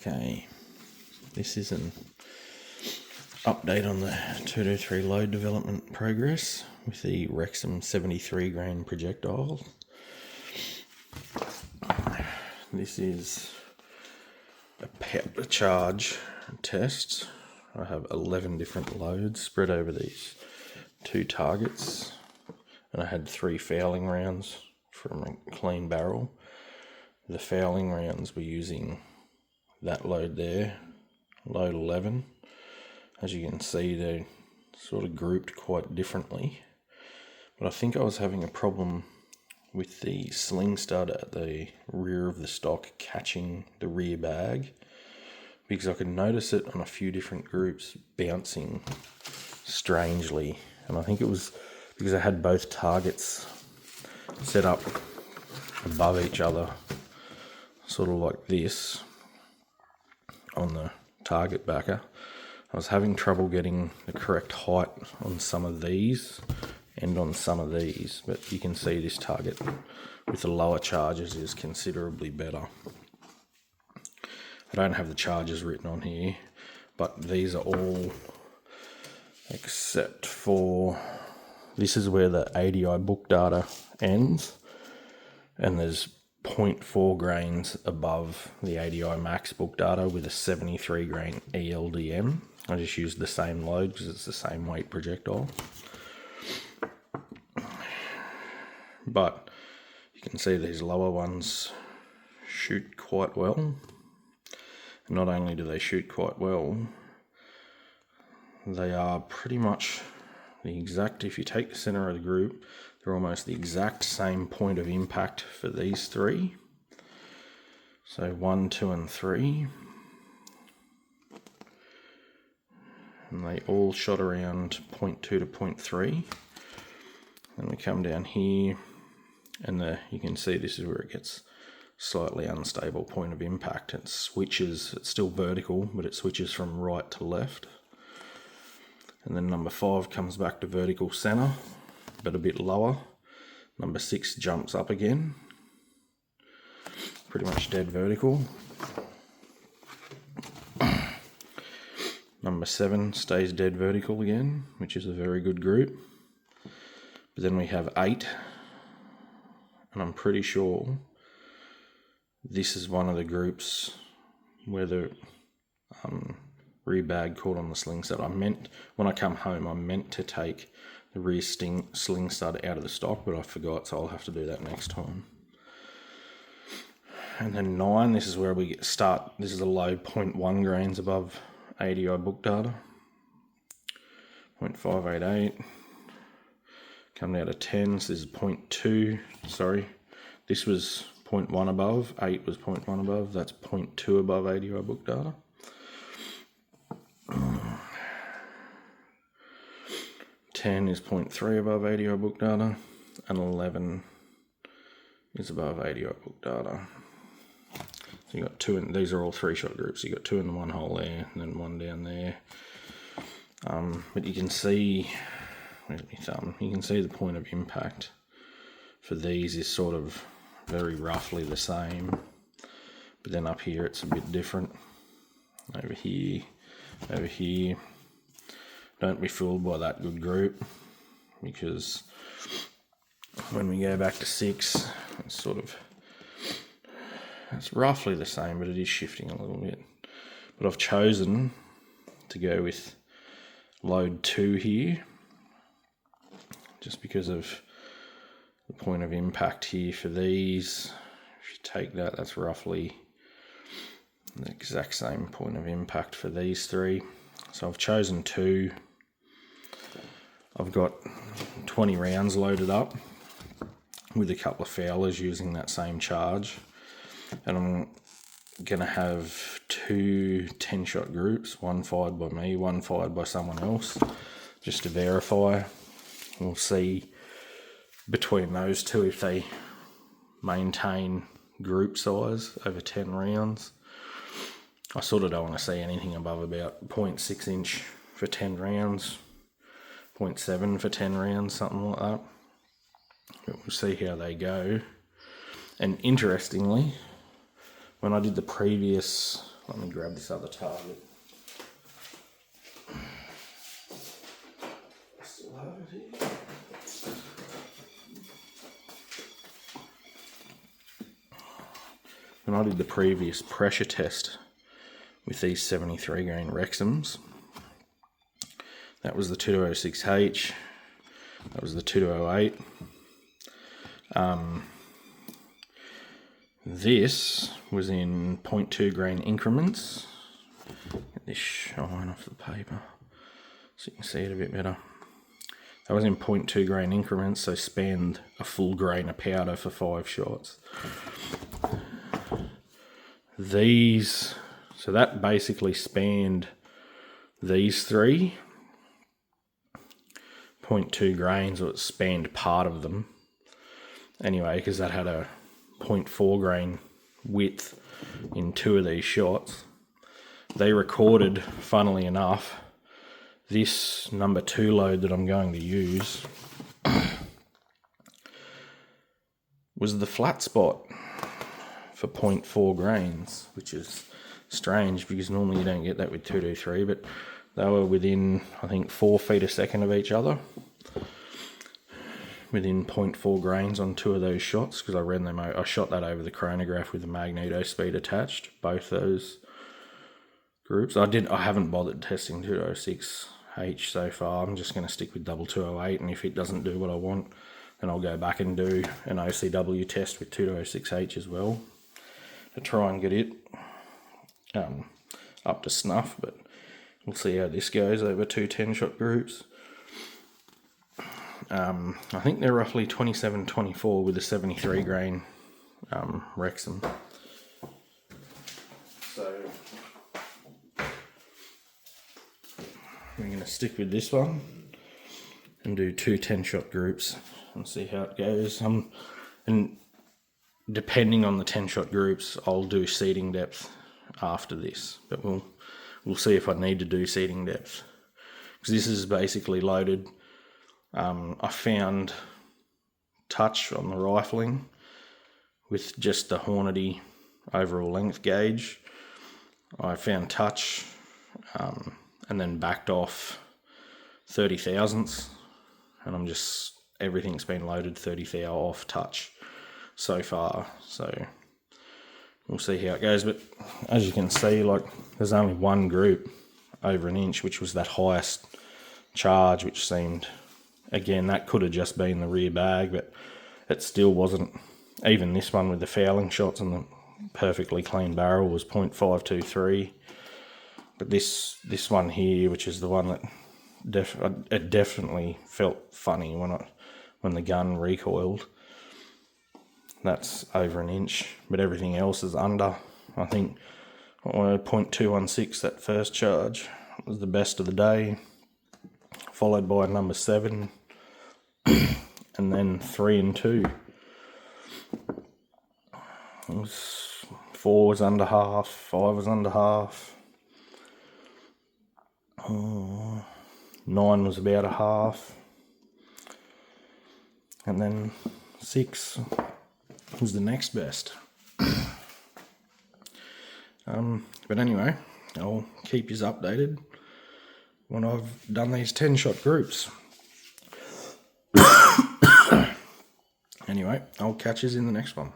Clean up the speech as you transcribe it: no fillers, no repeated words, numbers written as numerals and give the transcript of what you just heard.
Okay, this is an update on the 223 load development progress with the Rexem 73 grain projectile. This is a powder charge test. I have 11 different loads spread over these two targets, and I had 3 fouling rounds from a clean barrel. The fouling rounds were using that load there, load 11. As you can see, they're sort of grouped quite differently, but I think I was having a problem with the sling stud at the rear of the stock catching the rear bag, because I could notice it on a few different groups bouncing strangely, and I think it was because I had both targets set up above each other, sort of like this on the target backer. I was having trouble getting the correct height on some of these and on some of these, but you can see this target with the lower charges is considerably better. I don't have the charges written on here, but these are all except for this is where the ADI book data ends, and there's 0.4 grains above the ADI max book data with a 73 grain ELDM. I just used the same load because it's the same weight projectile. But you can see these lower ones shoot quite well. And not only do they shoot quite well, they are pretty much the exact, if you take the center of the group, they're almost the exact same point of impact for these 3. So 1, 2, and 3. And they all shot around 0.2 to 0.3. Then we come down here, and you can see this is where it gets slightly unstable point of impact. It switches, it's still vertical, but it switches from right to left. And then number 5 comes back to vertical center, but a bit lower. Number 6 jumps up again, pretty much dead vertical. Number 7 stays dead vertical again, which is a very good group. But then we have 8, and I'm pretty sure this is one of the groups where the rear bag caught on the sling stud. When I come home, I meant to take the rear sling stud out of the stock, but I forgot, so I'll have to do that next time. And then 9, this is where we start. This is a low 0.1 grains above ADI book data. 0.588. Come down to 10, so this is 0.2, sorry. This was 0.1 above, 8 was 0.1 above, that's 0.2 above ADI book data. 10 is 0.3 above ADI book data, and 11 is above ADI book data. So you got 2, and these are all 3-shot groups. You got 2 in the one hole there, and then 1 down there. But you can see, where's my thumb? You can see the point of impact for these is sort of very roughly the same, but then up here it's a bit different. Over here. Don't be fooled by that good group, because when we go back to 6, it's roughly the same, but it is shifting a little bit. But I've chosen to go with load 2 here, just because of the point of impact here for these. If you take that, that's roughly the exact same point of impact for these 3. So I've chosen 2. I've got 20 rounds loaded up with a couple of foulers using that same charge, and I'm going to have 2 10-shot groups, one fired by me, one fired by someone else, just to verify. We'll see between those 2 if they maintain group size over 10 rounds. I sort of don't want to see anything above about 0.6 inch for 10 rounds, 0.7 for 10 rounds, something like that. But we'll see how they go. And interestingly, when I did the previous Let me grab this other target. Still have it here. When I did the previous pressure test with these 73 grain Rexems, that was the 2206H, that was the 2208. This was in 0.2 grain increments. Get this shine off the paper so you can see it a bit better. That was in 0.2 grain increments, so spanned a full grain of powder for 5 shots. These, so that basically spanned these 3 0.2 grains, or it spanned part of them anyway, because that had a 0.4 grain width in 2 of these shots. They recorded, funnily enough, this number 2 load that I'm going to use was the flat spot for 0.4 grains, which is strange because normally you don't get that with 223, but they were within, I think, 4 feet a second of each other, within 0.4 grains on 2 of those shots, because I ran them out. I shot that over the chronograph with the magneto speed attached, both those groups. I haven't bothered testing 206H so far. I'm just going to stick with 2208, and if it doesn't do what I want, then I'll go back and do an OCW test with 2206H as well, to try and get it up to snuff, but we'll see how this goes over 2 10-shot groups. I think they're roughly 27-24 with a 73 grain Rexem. So we're going to stick with this one and do 2 10-shot groups and see how it goes. And depending on the 10-shot groups, I'll do seeding depth after this, but we'll see if I need to do seeding depth, because this is basically loaded. I found touch on the rifling with just the Hornady overall length gauge. I found touch and then backed off 30 thousandths, and everything's been loaded 30 thou off touch so far, so we'll see how it goes. But as you can see, like, there's only one group over an inch, which was that highest charge, which seemed, again, that could have just been the rear bag, but it still wasn't. Even this one with the fouling shots and the perfectly clean barrel was 0.523, but this one here, which is the one that it definitely felt funny when the gun recoiled, that's over an inch, but everything else is under. I think 0.216, that first charge, was the best of the day, followed by number 7, and then 3 and 2. 4 was under half, 5 was under half, 9 was about a half, and then 6 was the next best. But anyway, I'll keep you updated when I've done these 10-shot groups. Anyway, I'll catch you in the next one.